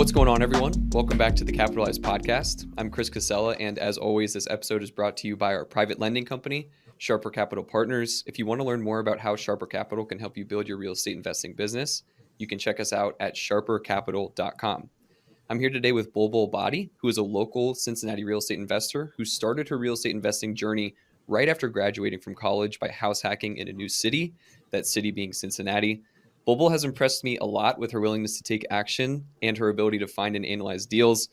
What's going on, everyone? Welcome back to the Capitalized Podcast. I'm Chris Casella, and as always, this episode is brought to you by our private lending company, Sharper Capital Partners. If you want to learn more about how Sharper Capital can help you build your real estate investing business, you can check us out at sharpercapital.com. I'm here today with Bulbul Bhati, who is a local Cincinnati real estate investor who started her real estate investing journey right after graduating from college by house hacking in a new city, that city being Cincinnati. Bulbul has impressed me a lot with her willingness to take action and her ability to find and analyze deals.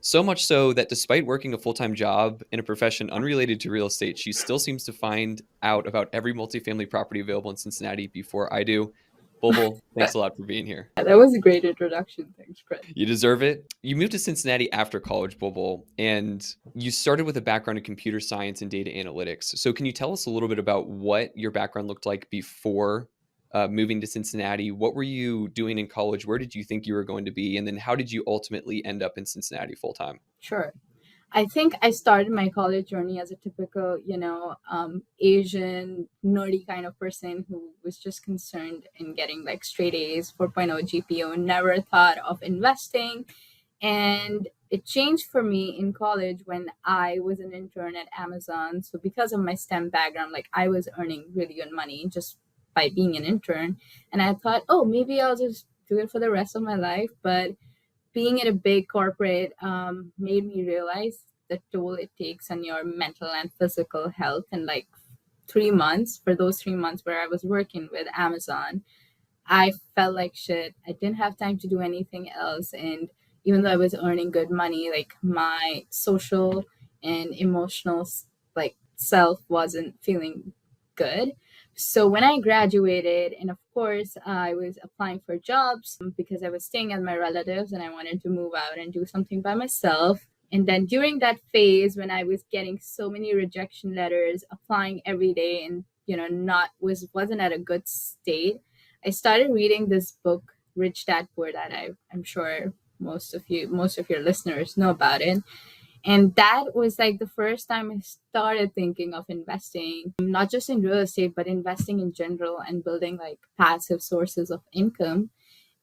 So much so that despite working a full-time job in a profession unrelated to real estate, she still seems to find out about every multifamily property available in Cincinnati before I do. Bulbul, thanks a lot for being here. That was a great introduction. Thanks, Chris. You deserve it. You moved to Cincinnati after college, Bulbul, and you started with a background in computer science and data analytics. So can you tell us a little bit about what your background looked like before moving to Cincinnati? What were you doing in college? Where did you think you were going to be? And then how did you ultimately end up in Cincinnati full time? Sure. I think I started my college journey as a typical, Asian nerdy kind of person who was just concerned in getting like straight A's, 4.0 GPA, never thought of investing. And it changed for me in college when I was an intern at Amazon. So because of my STEM background, like I was earning really good money just by being an intern. And I thought, oh, maybe I'll just do it for the rest of my life. But being in a big corporate made me realize the toll it takes on your mental and physical health. And like 3 months, for those 3 months where I was working with Amazon, I felt like shit. I didn't have time to do anything else. And even though I was earning good money, like my social and emotional like self wasn't feeling good. So when I graduated, and of course, I was applying for jobs because I was staying at my relatives and I wanted to move out and do something by myself. And then during that phase, when I was getting so many rejection letters, applying every day, and wasn't at a good state, I started reading this book, Rich Dad Poor Dad. I'm sure most of your listeners know about it. And that was like the first time I started thinking of investing, not just in real estate, but investing in general and building like passive sources of income.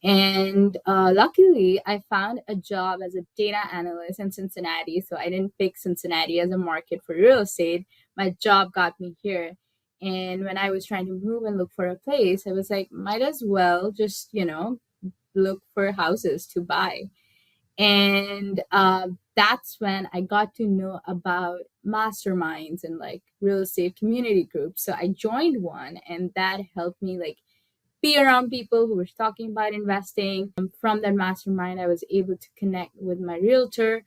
And luckily, I found a job as a data analyst in Cincinnati. So I didn't pick Cincinnati as a market for real estate. My job got me here. And when I was trying to move and look for a place, I was like, might as well just, look for houses to buy. And that's when I got to know about masterminds and like real estate community groups. So I joined one, and that helped me like be around people who were talking about investing. From that mastermind, I was able to connect with my realtor.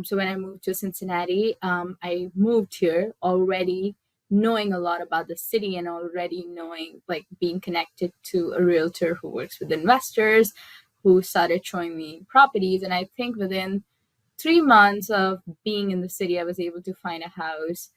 So when I moved to Cincinnati, I moved here already knowing a lot about the city and already knowing, like, being connected to a realtor who works with investors, who started showing me properties. And I think within 3 months of being in the city, I was able to find a house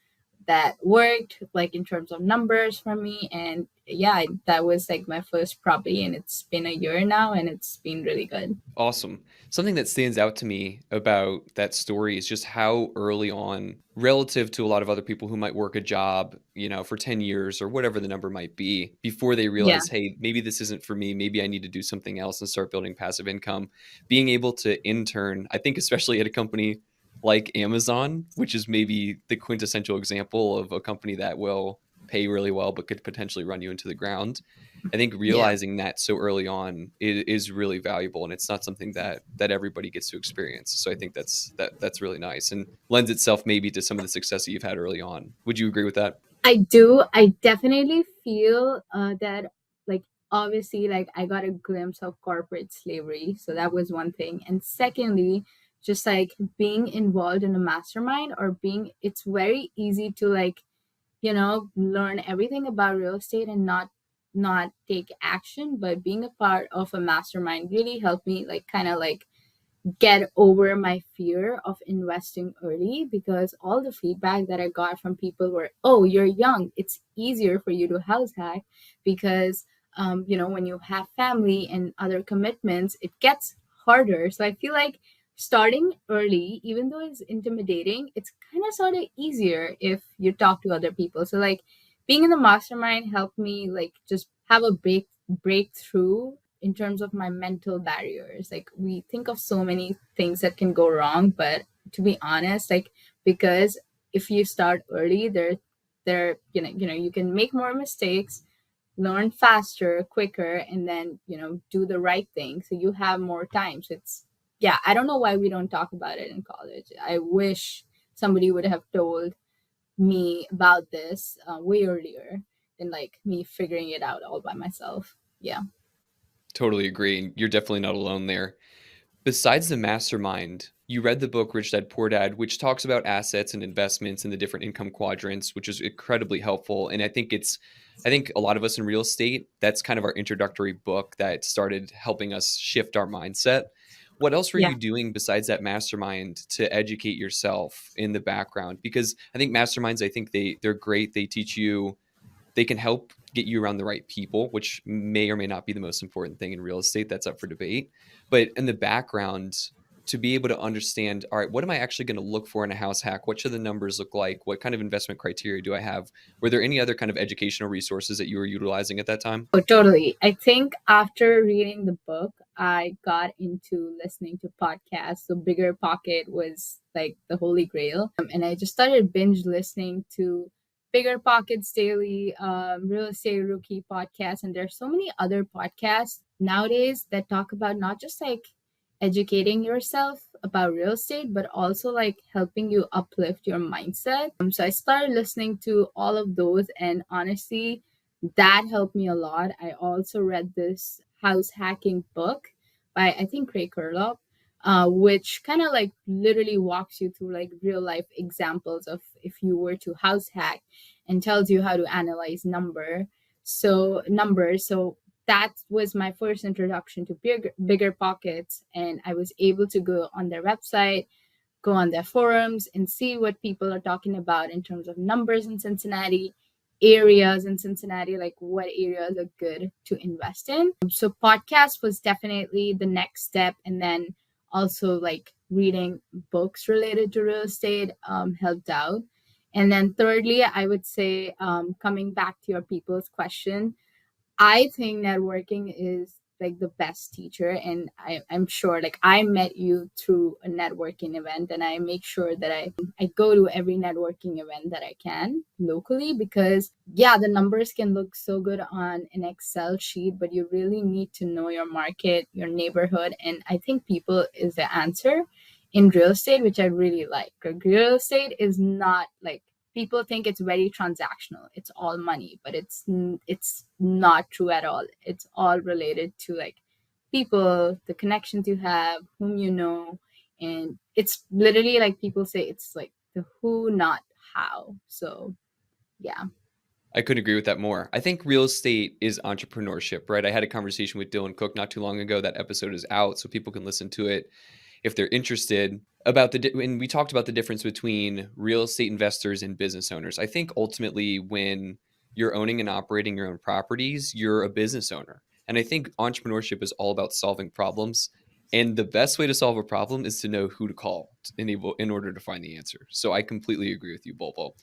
that worked, like, in terms of numbers for me. And yeah, that was like my first property, and it's been a year now, and it's been really good. Awesome. Something that stands out to me about that story is just how early on, relative to a lot of other people who might work a job, for 10 years or whatever the number might be, before they Yeah. realize, hey, maybe this isn't for me, maybe I need to do something else and start building passive income. Being able to intern, I think, especially at a company like Amazon, which is maybe the quintessential example of a company that will pay really well but could potentially run you into the ground. I think Yeah. realizing that so early on is really valuable, and it's not something that everybody gets to experience. So I think that's really nice and lends itself maybe to some of the success that you've had early on. Would you agree with that? I do. I definitely feel that, like, obviously, like, I got a glimpse of corporate slavery. So that was one thing. And secondly, just like being involved in a mastermind, or it's very easy to, like, learn everything about real estate and not take action. But being a part of a mastermind really helped me, like, kind of like get over my fear of investing early, because all the feedback that I got from people were, oh, you're young, it's easier for you to house hack because when you have family and other commitments, it gets harder. So I feel like starting early, even though it's intimidating, it's kind of sort of easier if you talk to other people. So like being in the mastermind helped me like just have a breakthrough in terms of my mental barriers. Like we think of so many things that can go wrong, but to be honest, like because if you start early, there you can make more mistakes, learn faster, quicker, and then do the right thing. So you have more time. So it's yeah, I don't know why we don't talk about it in college. I wish somebody would have told me about this way earlier than like me figuring it out all by myself. Yeah. Totally agree. You're definitely not alone there. Besides the mastermind, you read the book Rich Dad Poor Dad, which talks about assets and investments in the different income quadrants, which is incredibly helpful. And I think a lot of us in real estate, that's kind of our introductory book that started helping us shift our mindset. What else were Yeah. you doing besides that mastermind to educate yourself in the background? Because I think masterminds, I think they're great. They teach you, they can help get you around the right people, which may or may not be the most important thing in real estate. That's up for debate. But in the background, to be able to understand, all right, what am I actually going to look for in a house hack? What should the numbers look like? What kind of investment criteria do I have? Were there any other kind of educational resources that you were utilizing at that time? Oh, totally. I think after reading the book, I got into listening to podcasts. So Bigger Pocket was like the holy grail. And I just started binge listening to Bigger Pockets Daily, Real Estate Rookie podcast. And there's so many other podcasts nowadays that talk about not just like educating yourself about real estate, but also like helping you uplift your mindset. So I started listening to all of those, and honestly, that helped me a lot. I also read this house hacking book by I think Craig Kurloff, which kind of like literally walks you through like real life examples of if you were to house hack, and tells you how to analyze numbers. So that was my first introduction to bigger pockets, and I was able to go on their website, go on their forums, and see what people are talking about in terms of numbers in Cincinnati, areas in Cincinnati, like what areas are good to invest in. So podcast was definitely the next step, and then also like reading books related to real estate helped out. And then thirdly, I would say, coming back to your people's question, I think networking is like the best teacher. And I'm sure like I met you through a networking event, and I make sure that I go to every networking event that I can locally, because yeah, the numbers can look so good on an Excel sheet, but you really need to know your market, your neighborhood. And I think people is the answer in real estate, which I really like. Like, real estate is not like, people think it's very transactional, it's all money, but it's not true at all. It's all related to like people, the connections you have, whom you know. And it's literally like people say, it's like the who, not how. So yeah. I couldn't agree with that more. I think real estate is entrepreneurship, right? I had a conversation with Dylan Cook not too long ago. That episode is out, so people can listen to it if they're interested. About and we talked about the difference between real estate investors and business owners. I think ultimately, when you're owning and operating your own properties, you're a business owner. And I think entrepreneurship is all about solving problems. And the best way to solve a problem is to know who to call in order to find the answer. So I completely agree with you, Bulbul.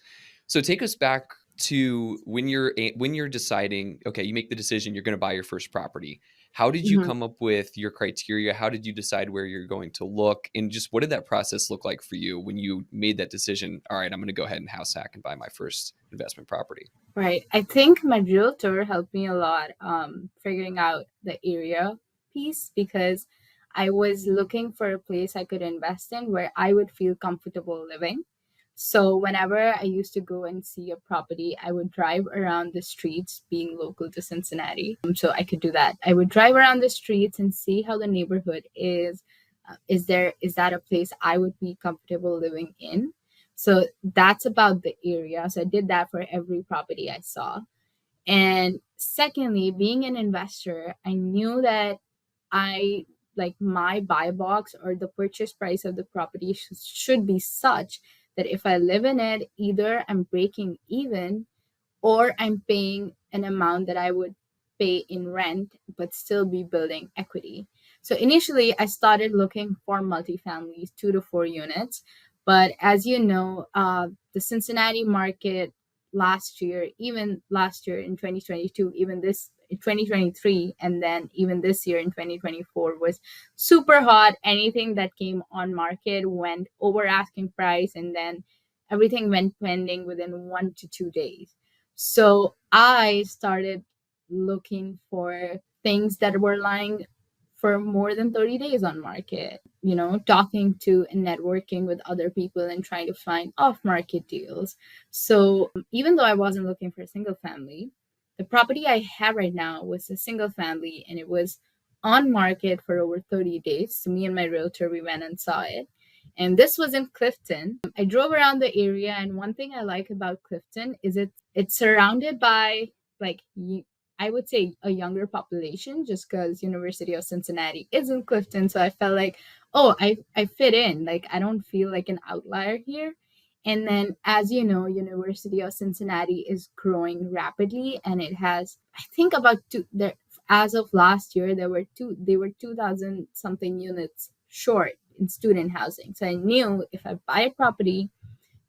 So take us back to when you're deciding, okay, you make the decision you're going to buy your first property. How did you Mhm. come up with your criteria? How did you decide where you're going to look? And just what did that process look like for you when you made that decision? All right, I'm going to go ahead and house hack and buy my first investment property. Right. I think my realtor helped me a lot figuring out the area piece, because I was looking for a place I could invest in where I would feel comfortable living. So whenever I used to go and see a property, I would drive around the streets, being local to Cincinnati. So I could do that. I would drive around the streets and see how the neighborhood is. Is that a place I would be comfortable living in? So that's about the area. So I did that for every property I saw. And secondly, being an investor, I knew that I like my buy box, or the purchase price of the property should be such that if I live in it, either I'm breaking even, or I'm paying an amount that I would pay in rent, but still be building equity. So initially, I started looking for multifamilies, 2 to 4 units. But as you know, the Cincinnati market last year, even last year in 2022, even this 2023, and then even this year in 2024 was super hot. Anything that came on market went over asking price, and then everything went pending within 1 to 2 days. So I started looking for things that were lying for more than 30 days on market, talking to and networking with other people and trying to find off market deals. So even though I wasn't looking for a single family, the property I have right now was a single family, and it was on market for over 30 days. So me and my realtor, we went and saw it. And this was in Clifton. I drove around the area, and one thing I like about Clifton is it's surrounded by, like, I would say, a younger population, just because University of Cincinnati is in Clifton. So I felt like, oh, I fit in. Like, I don't feel like an outlier here. And then, as you know, University of Cincinnati is growing rapidly, and it has, I think, about two there. As of last year, they were 2,000 something units short in student housing. So I knew if I buy a property,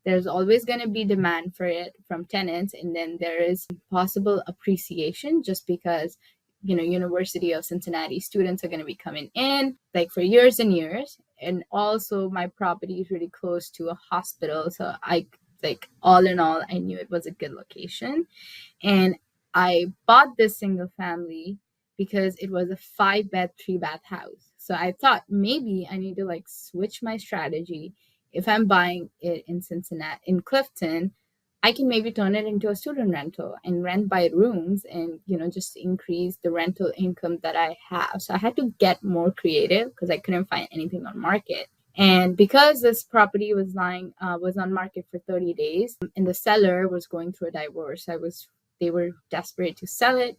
there's always going to be demand for it from tenants, and then there is possible appreciation, just because University of Cincinnati students are going to be coming in like for years and years. And also my property is really close to a hospital, so I, like, all in all, I knew it was a good location. And I bought this single family because it was a 5 bed, 3 bath house. So I thought maybe I need to like switch my strategy. If I'm buying it in Cincinnati, in Clifton, I can maybe turn it into a student rental and rent by rooms, and just increase the rental income that I have. So I had to get more creative because I couldn't find anything on market. And because this property was on market for 30 days, and the seller was going through a divorce, they were desperate to sell it.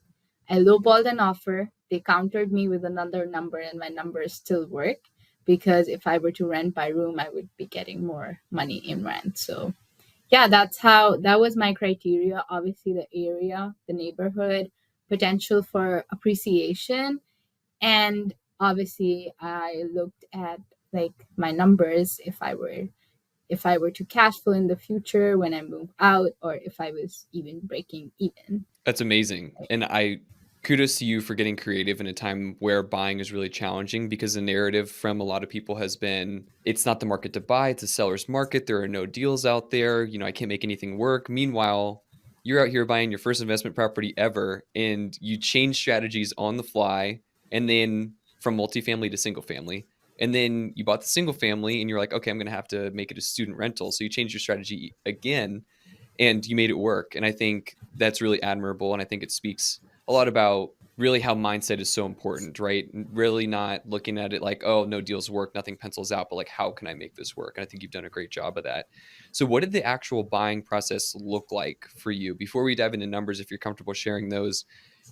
I lowballed an offer. They countered me with another number, and my numbers still work, because if I were to rent by room, I would be getting more money in rent. So yeah, that was my criteria. Obviously, the area, the neighborhood, potential for appreciation, and obviously I looked at like my numbers, if I were to cash flow in the future when I move out, or if I was even breaking even. That's amazing. And I kudos to you for getting creative in a time where buying is really challenging, because the narrative from a lot of people has been it's not the market to buy, it's a seller's market. There are no deals out there. I can't make anything work. Meanwhile, you're out here buying your first investment property ever, and you change strategies on the fly, and then from multifamily to single family. And then you bought the single family and you're like, okay, I'm going to have to make it a student rental. So you changed your strategy again and you made it work. And I think that's really admirable. And I think it speaks a lot about really how mindset is so important, right? Really not looking at it like, oh, no deals work, nothing pencils out, but like, how can I make this work? And I think you've done a great job of that. So what did the actual buying process look like for you? Before we dive into numbers, if you're comfortable sharing those,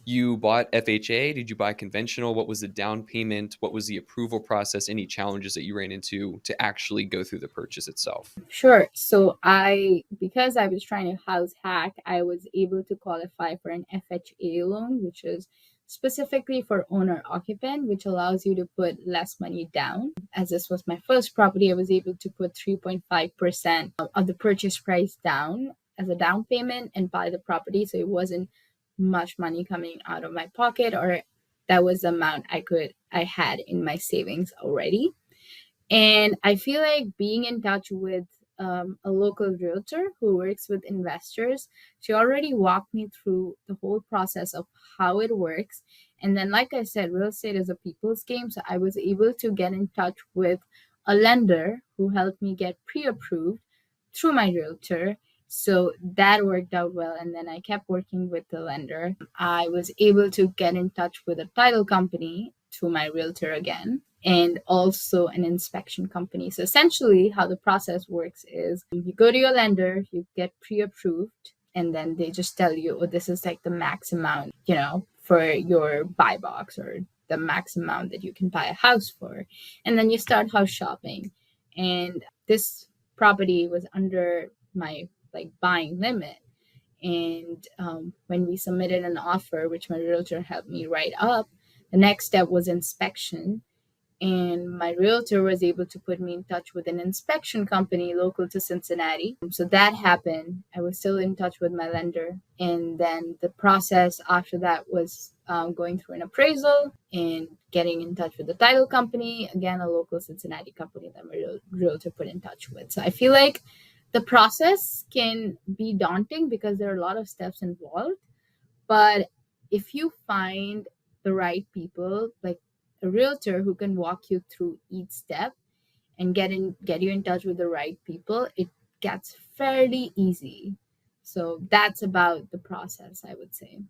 you bought FHA? Did you buy conventional? What was the down payment? What was the approval process? Any challenges that you ran into to actually go through the purchase itself? Sure. So because I was trying to house hack, I was able to qualify for an FHA loan, which is specifically for owner occupant, which allows you to put less money down. As this was my first property, I was able to put 3.5% of the purchase price down as a down payment and buy the property. So it wasn't much money coming out of my pocket, or that was the amount I had in my savings already. And I feel like being in touch with a local realtor who works with investors, she already walked me through the whole process of how it works. And then, like I said, real estate is a people's game. So I was able to get in touch with a lender who helped me get pre approved through my realtor. So that worked out well. And then I kept working with the lender. I was able to get in touch with a title company through my realtor again, and also an inspection company. So essentially, how the process works is you go to your lender, you get pre approved, and then they just tell you, oh, this is like the max amount, for your buy box, or the max amount that you can buy a house for. And then you start house shopping. And this property was under my like buying limit. And when we submitted an offer, which my realtor helped me write up, the next step was inspection. And my realtor was able to put me in touch with an inspection company local to Cincinnati. So that happened. I was still in touch with my lender. And then the process after that was going through an appraisal and getting in touch with the title company, again, a local Cincinnati company that my realtor put in touch with. So I feel like the process can be daunting because there are a lot of steps involved. But if you find the right people, like a realtor who can walk you through each step and get you in touch with the right people, it gets fairly easy. So that's about the process, I would say.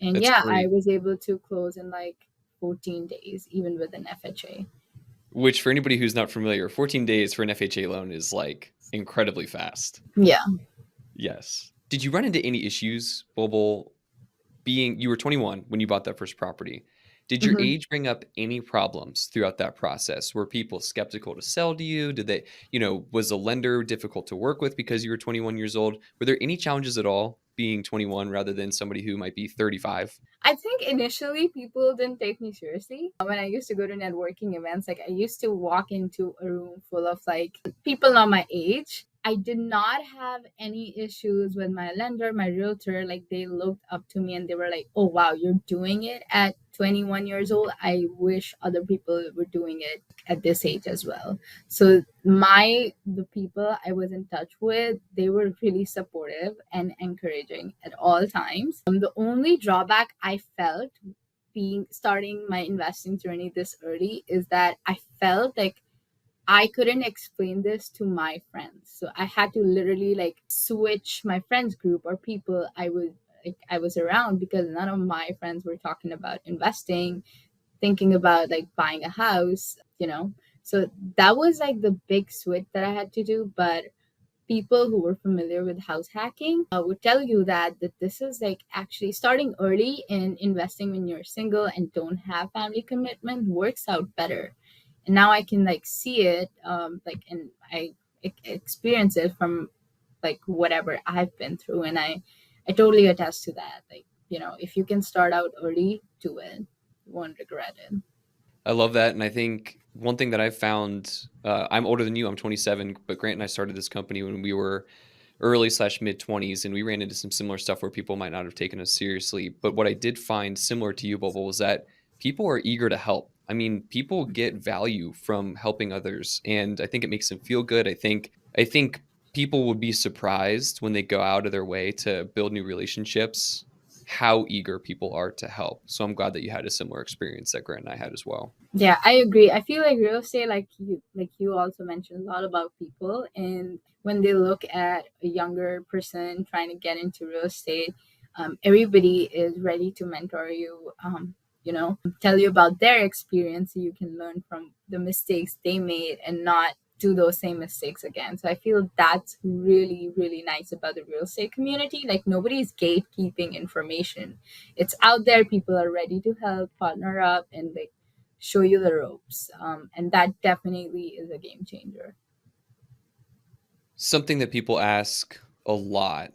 And That's yeah, I great. was able to close in like 14 days, even with an FHA. Which for anybody who's not familiar, 14 days for an FHA loan is like incredibly fast. Yeah. Yes. Did you run into any issues, Bulbul, being you were 21 when you bought that first property? Did your Mhm. age bring up any problems throughout that process? Were people skeptical to sell to you? Did they, was the lender difficult to work with because you were 21 years old? Were there any challenges at all being 21 rather than somebody who might be 35? I think initially people didn't take me seriously. When I used to go to networking events, like I used to walk into a room full of like people not my age. I did not have any issues with my lender, my realtor. Like they looked up to me and they were like, "Oh wow, you're doing it at 21 years old. I wish other people were doing it at this age as well." So the people I was in touch with, they were really supportive and encouraging at all times. The only drawback I felt being starting my investing journey this early is that I felt like I couldn't explain this to my friends. So I had to literally like switch my friends group or people I was around, because none of my friends were talking about investing, thinking about like buying a house. So that was like the big switch that I had to do. But people who were familiar with house hacking would tell you that this is like actually starting early in investing when you're single and don't have family commitment works out better. And now I can like see it, like, and experience it from like whatever I've been through, and I totally attest to that. Like, if you can start out early, do it. You won't regret it. I love that. And I think one thing that I've found, I'm older than you, I'm 27, but Grant and I started this company when we were early slash mid 20s, and we ran into some similar stuff where people might not have taken us seriously. But what I did find similar to you, Bubble, was that people are eager to help. I mean, people get value from helping others, and I think it makes them feel good. I think people would be surprised when they go out of their way to build new relationships, how eager people are to help. So I'm glad that you had a similar experience that Grant and I had as well. Yeah, I agree. I feel like real estate, like you also mentioned a lot about people, and when they look at a younger person trying to get into real estate, everybody is ready to mentor you. Tell you about their experience so you can learn from the mistakes they made and not do those same mistakes again. So I feel that's really, really nice about the real estate community. Like nobody's gatekeeping information. It's out there. People are ready to help, partner up, and like show you the ropes. And that definitely is a game changer. Something that people ask a lot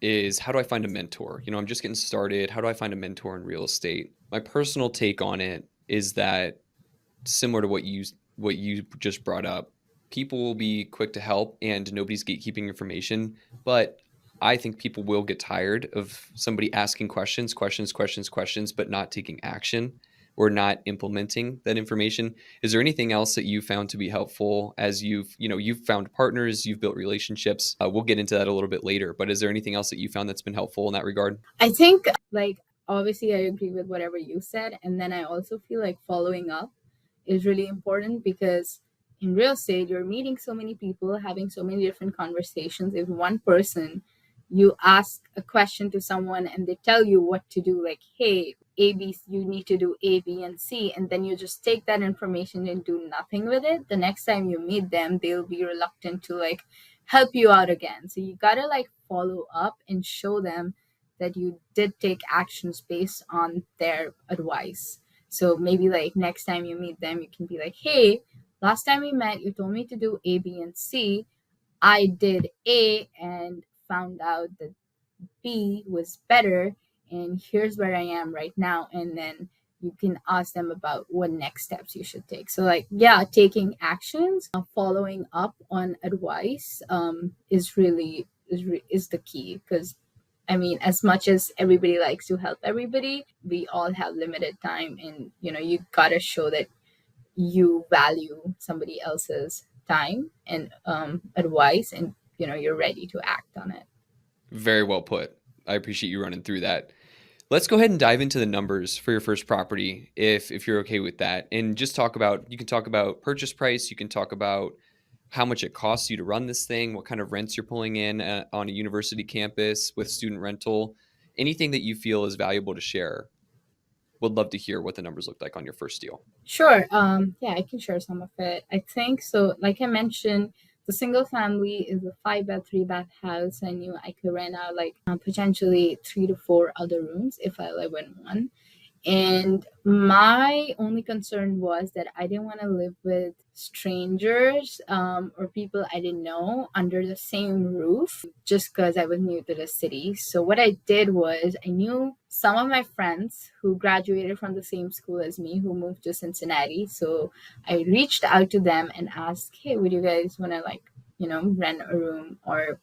is, how do I find a mentor? I'm just getting started. How do I find a mentor in real estate? My personal take on it is that, similar to what you just brought up, people will be quick to help and nobody's gatekeeping information, but I think people will get tired of somebody asking questions, questions, questions, questions, but not taking action or not implementing that information. Is there anything else that you found to be helpful as you've found partners, you've built relationships? We'll get into that a little bit later, but is there anything else that you found that's been helpful in that regard? I think, like, obviously, I agree with whatever you said. And then I also feel like following up is really important, because in real estate, you're meeting so many people, having so many different conversations. If one person, you ask a question to someone and they tell you what to do, like, hey, A, B, you need to do A, B, and C, and then you just take that information and do nothing with it, the next time you meet them, they'll be reluctant to like help you out again. So you gotta like follow up and show them that you did take actions based on their advice. So maybe like next time you meet them, you can be like, hey, last time we met, you told me to do A, B, and C. I did A and found out that B was better. And here's where I am right now. And then you can ask them about what next steps you should take. So like, yeah, taking actions, following up on advice, is really is the key. Because I mean, as much as everybody likes to help everybody, we all have limited time, and you gotta show that you value somebody else's time and advice, and you're ready to act on it. Very well put. I appreciate you running through that. Let's go ahead and dive into the numbers for your first property, if you're okay with that, and just talk about. You can talk about purchase price. You can talk about how much it costs you to run this thing, what kind of rents you're pulling in on a university campus with student rental, anything that you feel is valuable to share. Would love to hear what the numbers look like on your first deal. Sure. Yeah, I can share some of it. I think so. Like I mentioned, the single family is a 5 bed, 3 bath house. I knew I could rent out like potentially 3 to 4 other rooms if I live in one. And my only concern was that I didn't want to live with strangers, or people I didn't know under the same roof just because I was new to the city. So, what I did was I knew some of my friends who graduated from the same school as me who moved to Cincinnati. So, I reached out to them and asked, hey, would you guys want to like, rent a room or,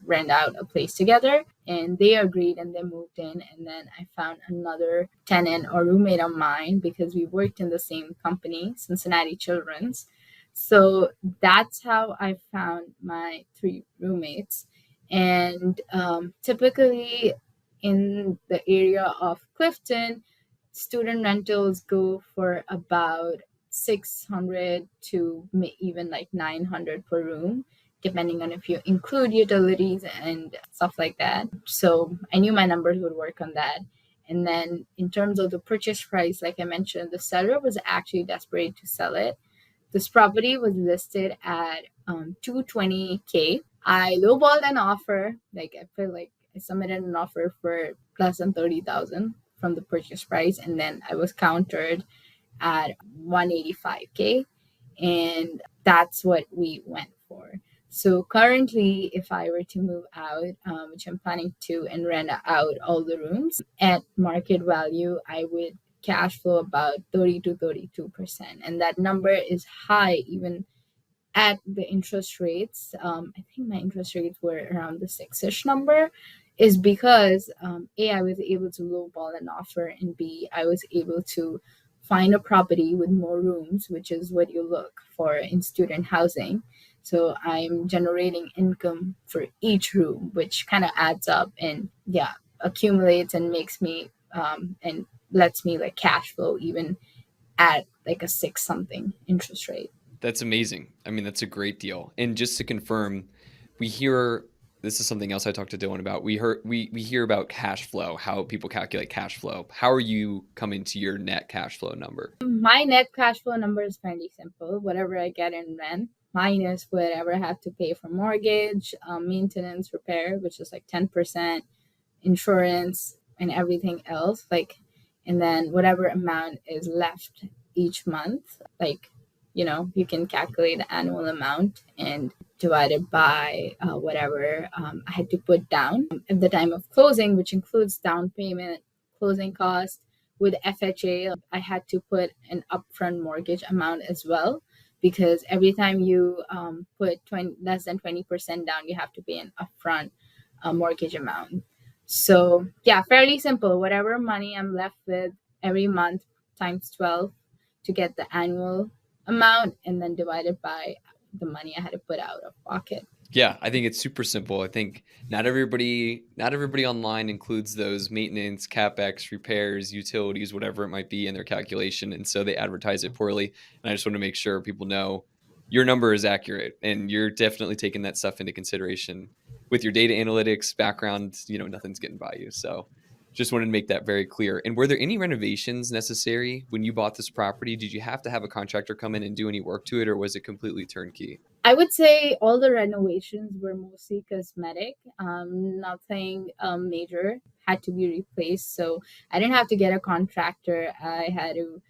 rent out a place together? And they agreed and they moved in. And then I found another tenant or roommate of mine because we worked in the same company, Cincinnati Children's. So that's how I found my 3 roommates. And typically in the area of Clifton, student rentals go for about 600 to even like 900 per room, depending on if you include utilities and stuff like that. So I knew my numbers would work on that. And then in terms of the purchase price, like I mentioned, the seller was actually desperate to sell it. This property was listed at 220K. I lowballed an offer. Like I feel like I submitted an offer for less than 30,000 from the purchase price, and then I was countered at 185K, and that's what we went for. So currently, if I were to move out, which I'm planning to, and rent out all the rooms at market value, I would cash flow about 30 to 32%. And that number is high even at the interest rates. I think my interest rates were around the six-ish number, is because A, I was able to lowball an offer, and B, I was able to find a property with more rooms, which is what you look for in student housing. So I'm generating income for each room, which kind of adds up and yeah, accumulates and makes me and lets me like cash flow even at like a six something interest rate. That's amazing. I mean, that's a great deal. And just to confirm, we hear this is something else I talked to Dylan about. We hear about cash flow, how people calculate cash flow. How are you coming to your net cash flow number? My net cash flow number is fairly simple. Whatever I get in rent minus whatever I have to pay for mortgage, maintenance, repair, which is like 10%, insurance, and everything else. Like, and then whatever amount is left each month, like, you can calculate the annual amount and divide it by whatever I had to put down at the time of closing, which includes down payment, closing cost. With FHA, I had to put an upfront mortgage amount as well, because every time you put 20, less than 20% down, you have to pay an upfront mortgage amount. So yeah, fairly simple. Whatever money I'm left with every month times 12 to get the annual amount, and then divided by the money I had to put out of pocket. Yeah, I think it's super simple. I think not everybody online includes those maintenance, capex, repairs, utilities, whatever it might be in their calculation, and so they advertise it poorly. And I just want to make sure people know your number is accurate, and you're definitely taking that stuff into consideration with your data analytics background. Nothing's getting by you. So just wanted to make that very clear. And were there any renovations necessary when you bought this property? Did you have to have a contractor come in and do any work to it, or was it completely turnkey? I would say all the renovations were mostly cosmetic. Nothing major had to be replaced. So I didn't have to get a contractor. I had to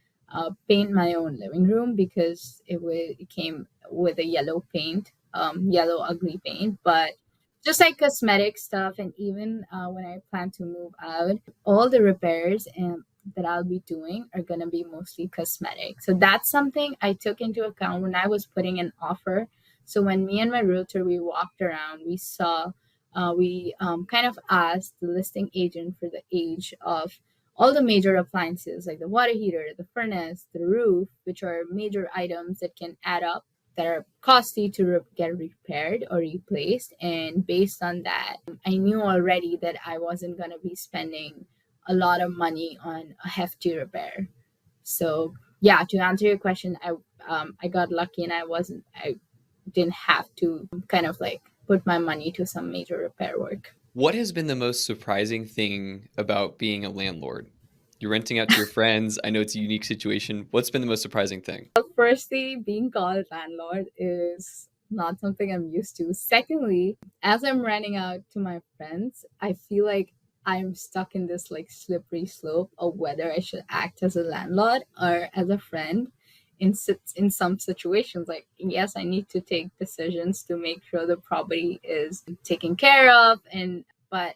paint my own living room because it came with a yellow paint, yellow ugly paint. But just like cosmetic stuff, and even when I plan to move out, all the repairs and that I'll be doing are going to be mostly cosmetic. So that's something I took into account when I was putting an offer. So when me and my realtor, we walked around, we saw, we kind of asked the listing agent for the age of all the major appliances like the water heater, the furnace, the roof, which are major items that can add up, that are costly to get repaired or replaced. And based on that, I knew already that I wasn't going to be spending a lot of money on a hefty repair. So yeah, to answer your question, I got lucky and I didn't have to kind of like put my money to some major repair work. What has been the most surprising thing about being a landlord? You're renting out to your friends. I know it's a unique situation. What's been the most surprising thing? Firstly, being called landlord is not something I'm used to. Secondly, as I'm renting out to my friends, I feel like I'm stuck in this like slippery slope of whether I should act as a landlord or as a friend. In some situations, like yes, I need to take decisions to make sure the property is taken care of, and but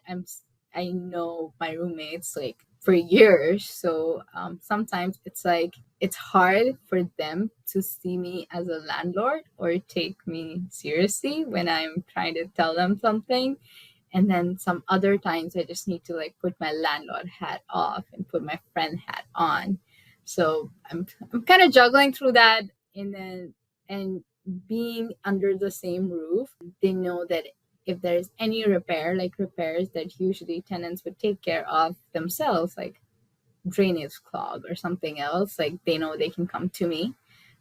I know my roommates like for years, so sometimes it's like it's hard for them to see me as a landlord or take me seriously when I'm trying to tell them something. And then some other times I just need to like put my landlord hat off and put my friend hat on. So I'm kind of juggling through that. And then and being under the same roof, they know that if there's any repair, like repairs that usually tenants would take care of themselves, like drainage clog or something else, like they know they can come to me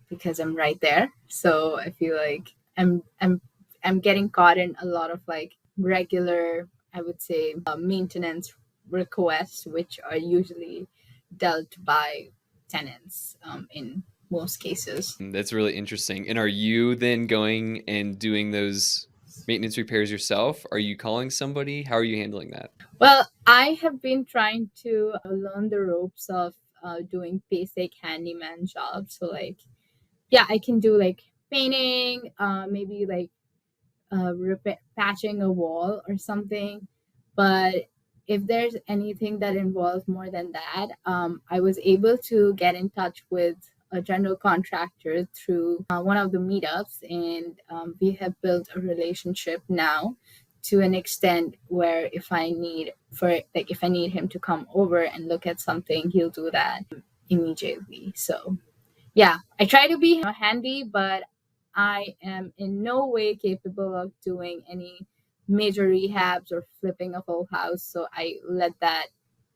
because I'm right there. So I feel like I'm getting caught in a lot of like regular, I would say, maintenance requests, which are usually dealt by tenants in most cases. That's really interesting. And are you then going and doing those maintenance repairs yourself? Are you calling somebody? How are you handling that? Well, I have been trying to learn the ropes of doing basic handyman jobs. So like, yeah, I can do like painting, maybe like patching a wall or something. But if there's anything that involves more than that, I was able to get in touch with a general contractor through one of the meetups, and we have built a relationship now to an extent where if I need him to come over and look at something, he'll do that immediately. So yeah, I try to be handy, but I am in no way capable of doing any major rehabs or flipping a whole house. So I let that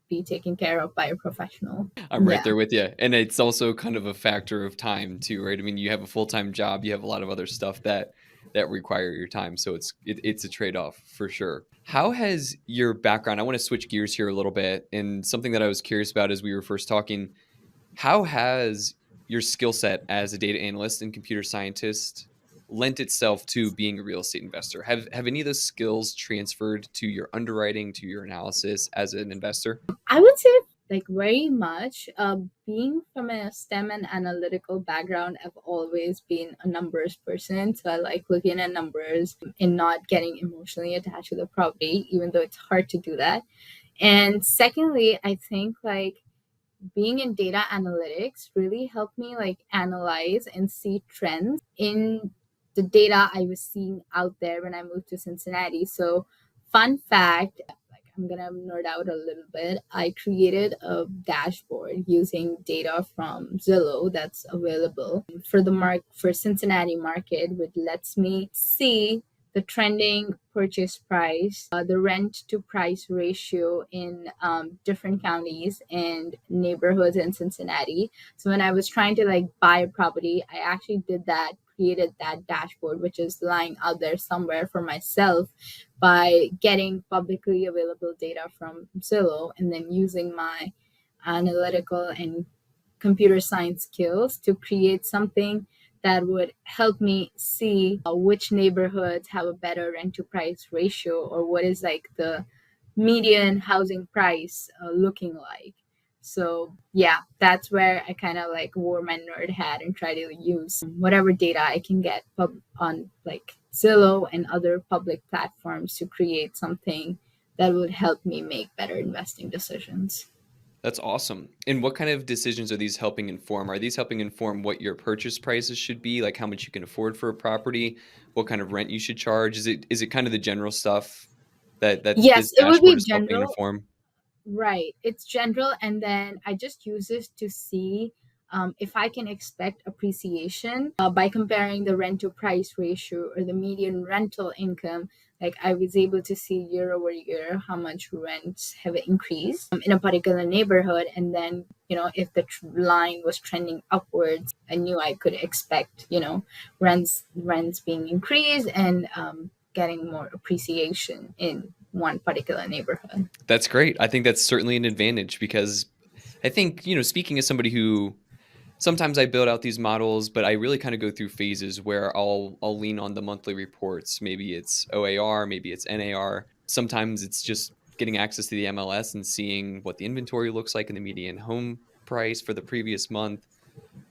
be taken care of by a professional. I'm right Yeah. there with you. And it's also kind of a factor of time too, right? I mean, you have a full-time job, you have a lot of other stuff that require your time, so it's a trade-off for sure. How has your background, I want to switch gears here a little bit, and something that I was curious about as we were first talking, how has your skill set as a data analyst and computer scientist lent itself to being a real estate investor? Have any of those skills transferred to your underwriting, to your analysis as an investor? I would say like very much. Being from a STEM and analytical background, I've always been a numbers person. So I like looking at numbers and not getting emotionally attached to the property, even though it's hard to do that. And secondly, I think like being in data analytics really helped me like analyze and see trends in the data I was seeing out there when I moved to Cincinnati. So, fun fact, like I'm gonna nerd out a little bit. I created a dashboard using data from Zillow that's available for the for Cincinnati market, which lets me see the trending purchase price, the rent to price ratio in different counties and neighborhoods in Cincinnati. So when I was trying to like buy a property, I actually did that, created that dashboard, which is lying out there somewhere for myself by getting publicly available data from Zillow and then using my analytical and computer science skills to create something that would help me see which neighborhoods have a better rent to price ratio or what is like the median housing price looking like. So yeah, that's where I kind of like wore my nerd hat and try to use whatever data I can get on like Zillow and other public platforms to create something that would help me make better investing decisions. That's awesome. And what kind of decisions are these helping inform? Are these helping inform what your purchase prices should be, like how much you can afford for a property, what kind of rent you should charge? Is it kind of the general stuff that Yes, this it would dashboard be is helping general. inform? Right. It's general, and then I just use this to see if I can expect appreciation by comparing the rent to price ratio or the median rental income. Like I was able to see year over year how much rents have increased in a particular neighborhood, and then if the line was trending upwards, I knew I could expect rents being increased and getting more appreciation in one particular neighborhood. That's great. I think that's certainly an advantage because I think, speaking as somebody who sometimes I build out these models, but I really kind of go through phases where I'll lean on the monthly reports. Maybe it's OAR, maybe it's NAR. Sometimes it's just getting access to the MLS and seeing what the inventory looks like in the median home price for the previous month.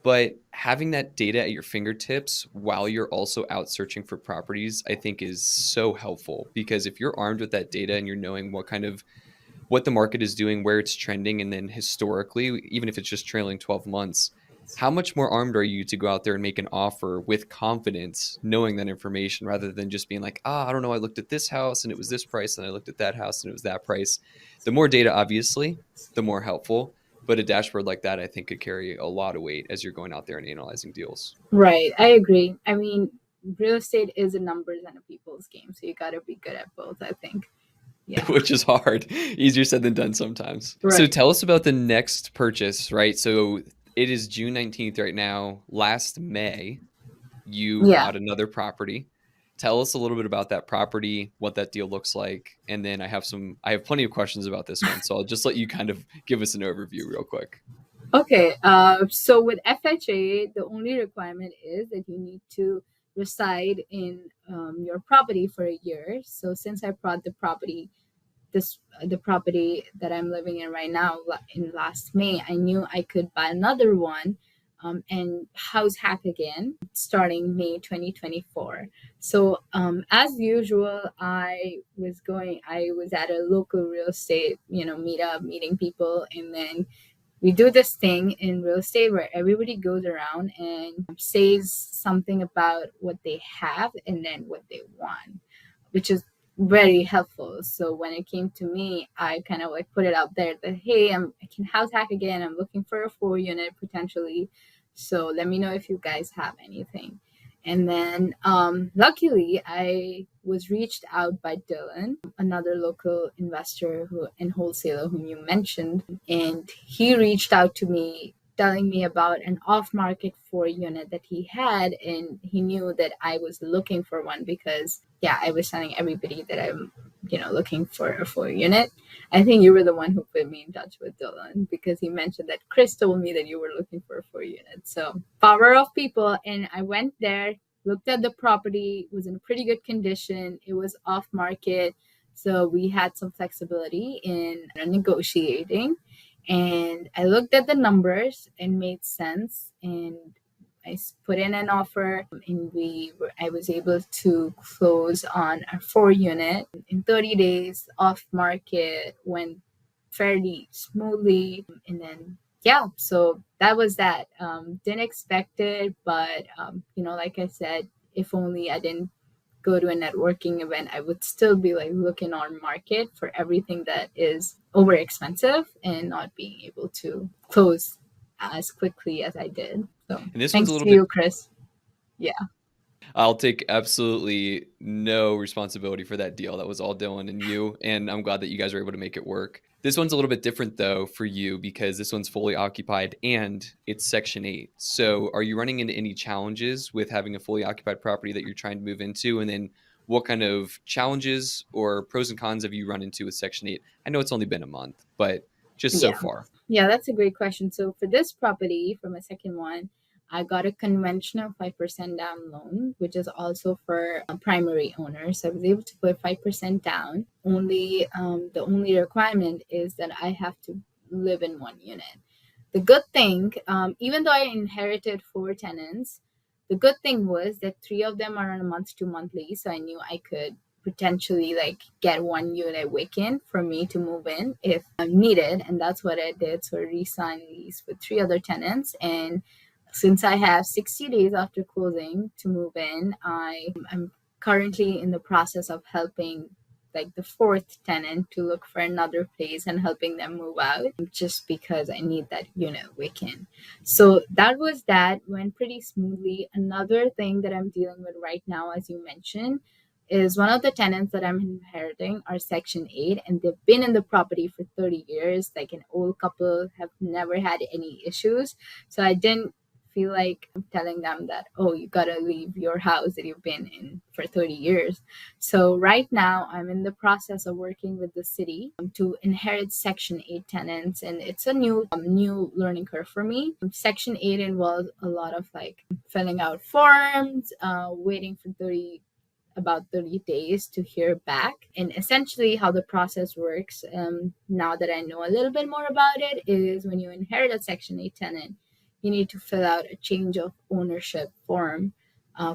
But having that data at your fingertips while you're also out searching for properties, I think is so helpful because if you're armed with that data and you're knowing what the market is doing, where it's trending, and then historically, even if it's just trailing 12 months, how much more armed are you to go out there and make an offer with confidence, knowing that information rather than just being like, I don't know, I looked at this house and it was this price, and I looked at that house and it was that price. The more data, obviously, the more helpful. But a dashboard like that, I think, could carry a lot of weight as you're going out there and analyzing deals, Right, I agree. I mean, real estate is a numbers and a people's game, so you got to be good at both, I think. Yeah. which is hard. Easier said than done sometimes. So Right. tell us about the next purchase, right? So it is June 19th right now. Last May, you Yeah. bought another property. Tell us a little bit about that property, what that deal looks like, and then I have plenty of questions about this one, so I'll just let you kind of give us an overview real quick. Okay. So with FHA, the only requirement is that you need to reside in your property for a year. So since I bought the property that I'm living in right now in last May, I knew I could buy another one and house hack again starting May 2024. So as usual, I was at a local real estate, meetup, meeting people, and then we do this thing in real estate where everybody goes around and says something about what they have and then what they want, which is very helpful. So when it came to me, I kind of like put it out there that hey, I can house hack again. I'm looking for a 4 unit potentially. So let me know if you guys have anything. And then luckily I was reached out by Dylan, another local investor who and wholesaler whom you mentioned, and he reached out to me telling me about an off-market 4 unit that he had, and he knew that I was looking for one because yeah, I was telling everybody that I'm looking for a 4 unit. I think you were the one who put me in touch with Dylan because he mentioned that Chris told me that you were looking for a 4 unit. So power of people. And I went there, looked at the property, it was in pretty good condition. It was off market. So we had some flexibility in negotiating. And I looked at the numbers and made sense. And put in an offer, and I was able to close on a 4 unit in 30 days off market, went fairly smoothly, and then yeah, so that was that. Didn't expect it, but like I said, if only I didn't go to a networking event, I would still be like looking on market for everything that is over expensive and not being able to close as quickly as I did. So And this one's a thanks little to bit you, Chris. Yeah. I'll take absolutely no responsibility for that deal. That was all Dylan and you, and I'm glad that you guys were able to make it work. This one's a little bit different though for you because this one's fully occupied and it's Section 8. So, are you running into any challenges with having a fully occupied property that you're trying to move into? And then what kind of challenges or pros and cons have you run into with Section 8? I know it's only been a month, but just so Yeah. far. Yeah, that's a great question. So for this property, for my second one, I got a conventional 5% down loan, which is also for primary owners. So I was able to put 5% down. The only requirement is that I have to live in 1 unit. The good thing, even though I inherited 4 tenants, the good thing was that 3 of them are on a month to month lease. So I knew I could potentially like get one unit vacant for me to move in if I'm needed. And that's what I did. So I re-signed lease with three other tenants. And since I have 60 days after closing to move in, I'm currently in the process of helping like the fourth tenant to look for another place and helping them move out just because I need that unit vacant. So that went pretty smoothly. Another thing that I'm dealing with right now, as you mentioned, is one of the tenants that I'm inheriting are Section 8, and they've been in the property for 30 years. Like an old couple, have never had any issues. So I didn't feel like telling them that, oh, you gotta leave your house that you've been in for 30 years. So right now, I'm in the process of working with the city to inherit Section 8 tenants, and it's a new learning curve for me. Section 8 involves a lot of like filling out forms, waiting for about 30 days to hear back. And essentially, how the process works, now that I know a little bit more about it, is when you inherit a Section 8 tenant, you need to fill out a change of ownership form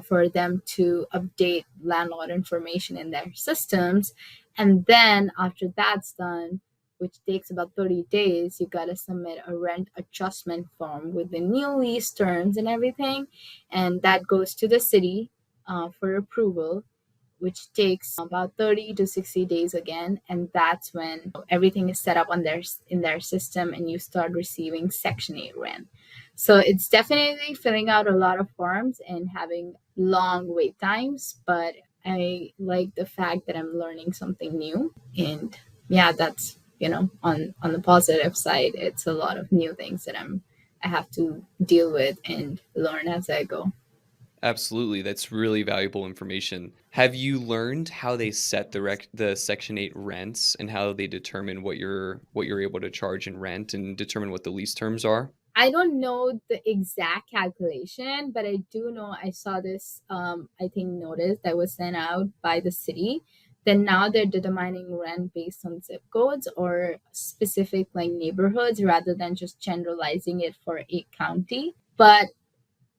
for them to update landlord information in their systems. And then after that's done, which takes about 30 days, you got to submit a rent adjustment form with the new lease terms and everything. And that goes to the city for approval, which takes about 30 to 60 days again. And that's when everything is set up on in their system and you start receiving Section 8 rent. So it's definitely filling out a lot of forms and having long wait times, but I like the fact that I'm learning something new. And yeah, that's, on the positive side, it's a lot of new things that I have to deal with and learn as I go. Absolutely, that's really valuable information. Have you learned how they set the Section 8 rents and how they determine what you're able to charge in rent and determine what the lease terms are? I don't know the exact calculation, but I do know I saw this, I think, notice that was sent out by the city. Then now they're determining rent based on zip codes or specific like neighborhoods rather than just generalizing it for a county. But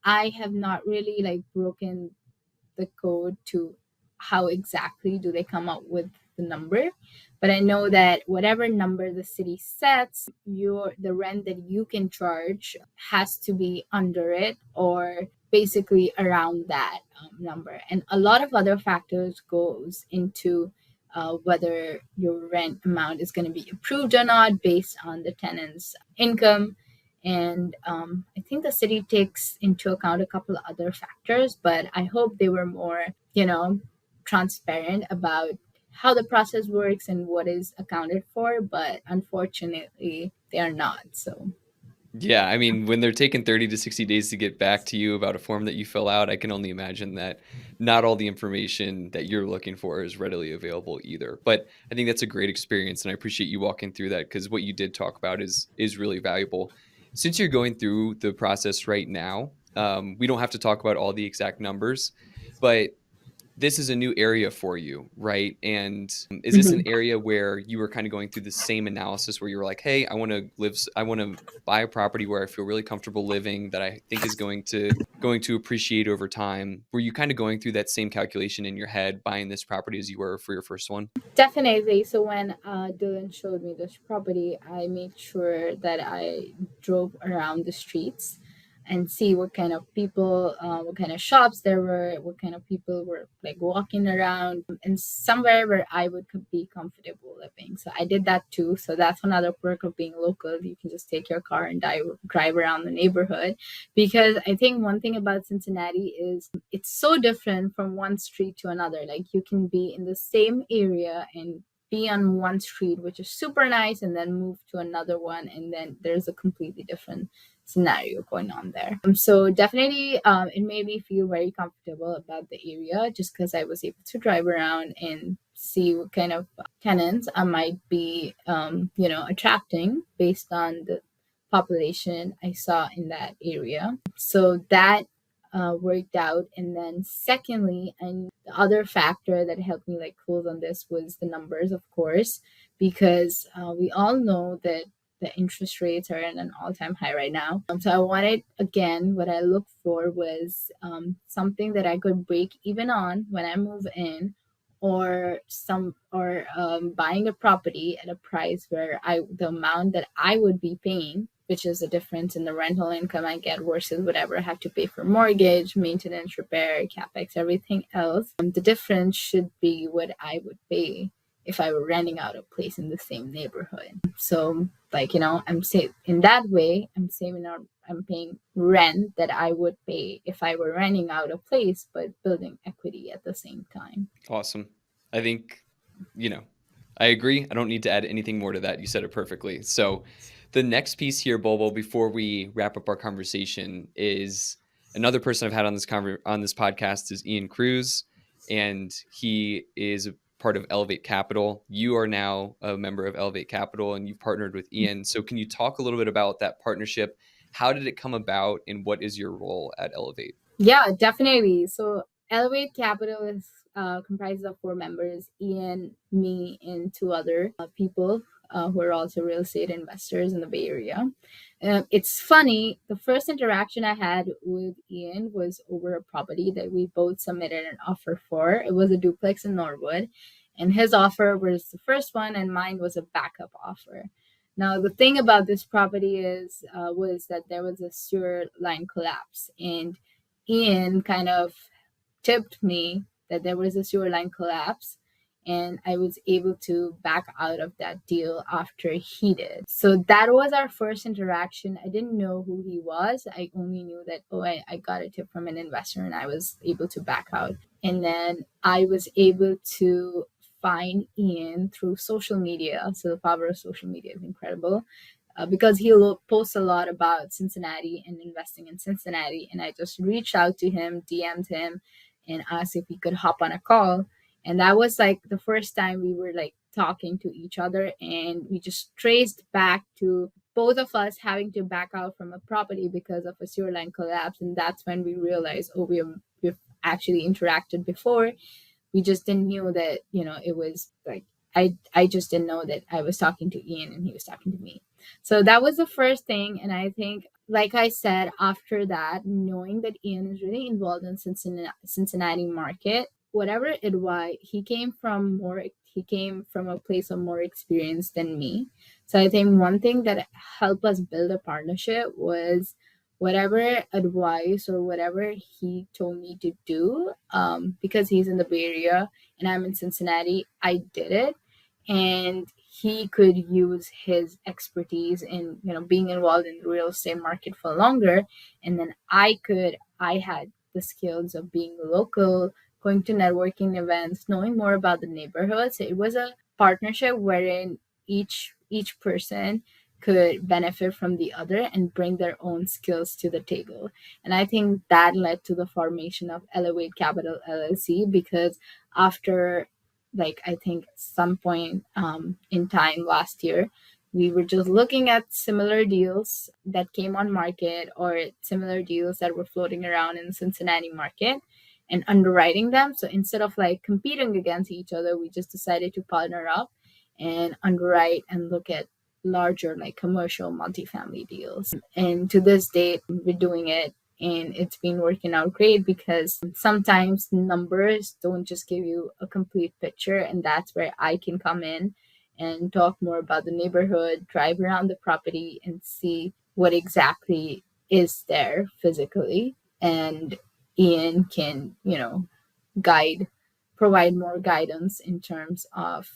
I have not really like broken the code to how exactly do they come up with the number, but I know that whatever number the city sets, the rent that you can charge has to be under it or basically around that number. And a lot of other factors goes into whether your rent amount is going to be approved or not based on the tenant's income. And I think the city takes into account a couple of other factors, but I hope they were more, transparent about how the process works and what is accounted for. But unfortunately, they are not. So, Yeah, I mean, when they're taking 30 to 60 days to get back to you about a form that you fill out, I can only imagine that not all the information that you're looking for is readily available either. But I think that's a great experience, and I appreciate you walking through that because what you did talk about is really valuable. Since you're going through the process right now, we don't have to talk about all the exact numbers, but this is a new area for you, right? And is this an mhm. area where you were kind of going through the same analysis where you were like, hey, I want to buy a property where I feel really comfortable living that I think is going to appreciate over time. Were you kind of going through that same calculation in your head buying this property as you were for your first one? Definitely. So when Dylan showed me this property, I made sure that I drove around the streets and see what kind of people, what kind of shops there were, what kind of people were like walking around, and somewhere where I would be comfortable living. So I did that too. So that's another perk of being local. You can just take your car and drive around the neighborhood. Because I think one thing about Cincinnati is it's so different from one street to another. Like you can be in the same area and be on one street, which is super nice, and then move to another one, and then there's a completely different scenario going on there. So definitely, it made me feel very comfortable about the area just because I was able to drive around and see what kind of tenants I might be, attracting based on the population I saw in that area. So that worked out. And then secondly, and the other factor that helped me like close on this was the numbers, of course, because we all know that the interest rates are at an all-time high right now. So I wanted, again, what I looked for was something that I could break even on when I move in, or buying a property at a price where I the amount that I would be paying, which is the difference in the rental income I get versus whatever I have to pay for mortgage, maintenance, repair, capex, everything else. The difference should be what I would pay if I were renting out a place in the same neighborhood. So, like, I'm saving in that way. I'm saving out. I'm paying rent that I would pay if I were renting out a place, but building equity at the same time. Awesome. I think, you know, I agree. I don't need to add anything more to that. You said it perfectly. So, the next piece here, Bobo, before we wrap up our conversation, is another person I've had on this podcast is Ian Cruz, and he is a part of Elevate Capital. You are now a member of Elevate Capital, and you've partnered with Ian. So, can you talk a little bit about that partnership? How did it come about, and what is your role at Elevate? Yeah, definitely. So Elevate Capital is comprised of four members: Ian, me, and two other people who are also real estate investors in the Bay Area. It's funny. The first interaction I had with Ian was over a property that we both submitted an offer for. It was a duplex in Norwood, and his offer was the first one, and mine was a backup offer. Now, the thing about this property was that there was a sewer line collapse, and Ian kind of tipped me that there was a sewer line collapse, and I was able to back out of that deal after he did. So that was our first interaction. I didn't know who he was. I only knew that, I got a tip from an investor and I was able to back out. And then I was able to find Ian through social media. So the power of social media is incredible. Because he'll post a lot about Cincinnati and investing in Cincinnati. And I just reached out to him, DM'd him, and asked if he could hop on a call. And that was like the first time we were like talking to each other. And we just traced back to both of us having to back out from a property because of a sewer line collapse. And that's when we realized, we've actually interacted before. We just didn't know that, it was like, I just didn't know that I was talking to Ian and he was talking to me. So that was the first thing. And I think, like I said, after that, knowing that Ian is really involved in Cincinnati market, whatever it was, he came from a place of more experience than me. So I think one thing that helped us build a partnership was whatever advice or whatever he told me to do, because he's in the Bay Area and I'm in Cincinnati, I did it. And he could use his expertise in being involved in the real estate market for longer, and then I had the skills of being local, going to networking events, knowing more about the neighborhood. So it was a partnership wherein each person could benefit from the other and bring their own skills to the table. And I think that led to the formation of Elevate Capital LLC, because after, like, I think some point in time last year, we were just looking at similar deals that came on market or similar deals that were floating around in the Cincinnati market and underwriting them. So instead of like competing against each other, we just decided to partner up and underwrite and look at larger like commercial multifamily deals. And to this date, we're doing it, and it's been working out great because sometimes numbers don't just give you a complete picture, and that's where I can come in and talk more about the neighborhood, drive around the property and see what exactly is there physically. And Ian can, guide provide more guidance in terms of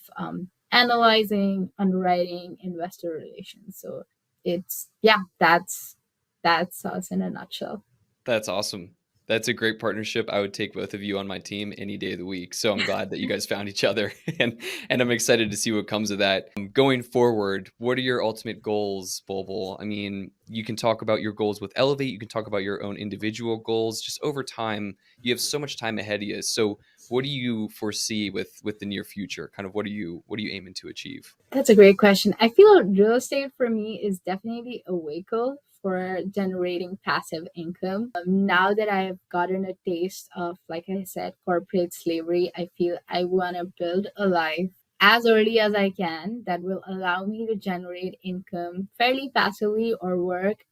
analyzing, underwriting, investor relations. So it's, yeah, that's us in a nutshell. That's awesome. That's a great partnership. I would take both of you on my team any day of the week. So I'm glad that you guys found each other, and I'm excited to see what comes of that. Going forward, what are your ultimate goals, Bulbul? I mean, you can talk about your goals with Elevate. You can talk about your own individual goals. Just over time, you have so much time ahead of you. So what do you foresee with the near future? Kind of what are you aiming to achieve? That's a great question. I feel real estate for me is definitely a vehicle for generating passive income. Now that I have gotten a taste of, like I said, corporate slavery, I feel I want to build a life as early as I can that will allow me to generate income fairly passively or work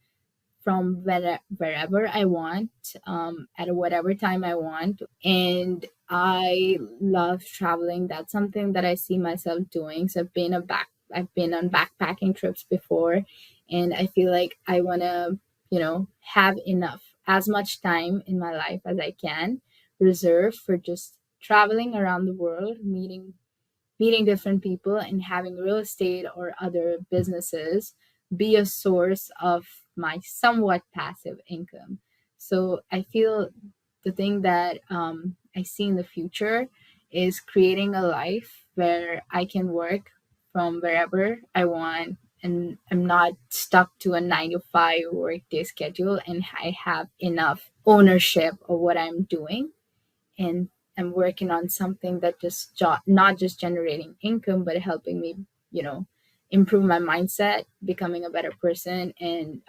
from wherever I want, at whatever time I want. And I love traveling. That's something that I see myself doing. So I've been on backpacking trips before, and I feel like I want to, have enough as much time in my life as I can reserve for just traveling around the world, meeting different people, and having real estate or other businesses be a source of my somewhat passive income. So I feel the thing that I see in the future is creating a life where I can work from wherever I want, and I'm not stuck to a 9 to 5 workday schedule, and I have enough ownership of what I'm doing, and I'm working on something that not just generating income, but helping me, you know, improve my mindset, becoming a better person, and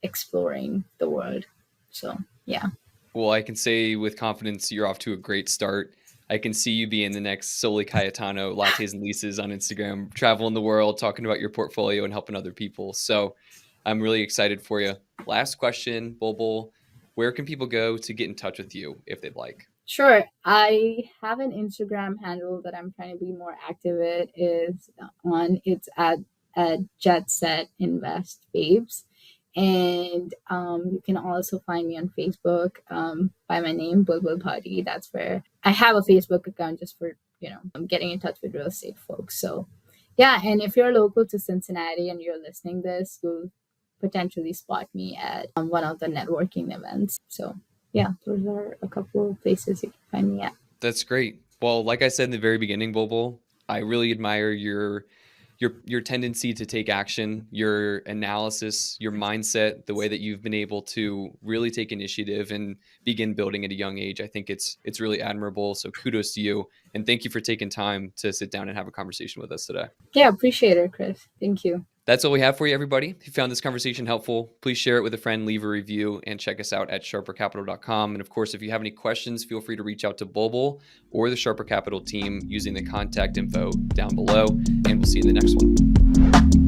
exploring the world. So yeah. Well, I can say with confidence, you're off to a great start. I can see you being the next Soli Cayetano, Lattes and Leases on Instagram, traveling the world, talking about your portfolio and helping other people. So I'm really excited for you. Last question, Bulbul. Where can people go to get in touch with you if they'd like? Sure. I have an Instagram handle that I'm trying to be more active at is on it's at Jet Set Invest Babes. And you can also find me on Facebook by my name, Bulbul Bhati. That's where I have a Facebook account just for, I'm getting in touch with real estate folks. So yeah, and if you're local to Cincinnati and you're listening this, you'll potentially spot me at one of the networking events. So yeah, those are a couple of places you can find me at. That's great. Well, like I said in the very beginning, Bulbul, I really admire your tendency to take action, your analysis, your mindset, the way that you've been able to really take initiative and begin building at a young age. I think it's really admirable. So kudos to you, and thank you for taking time to sit down and have a conversation with us today. Yeah, appreciate it, Chris. Thank you. That's all we have for you, everybody. If you found this conversation helpful, please share it with a friend, leave a review, and check us out at sharpercapital.com. And of course, if you have any questions, feel free to reach out to Bulbul or the Sharper Capital team using the contact info down below. And we'll see you in the next one.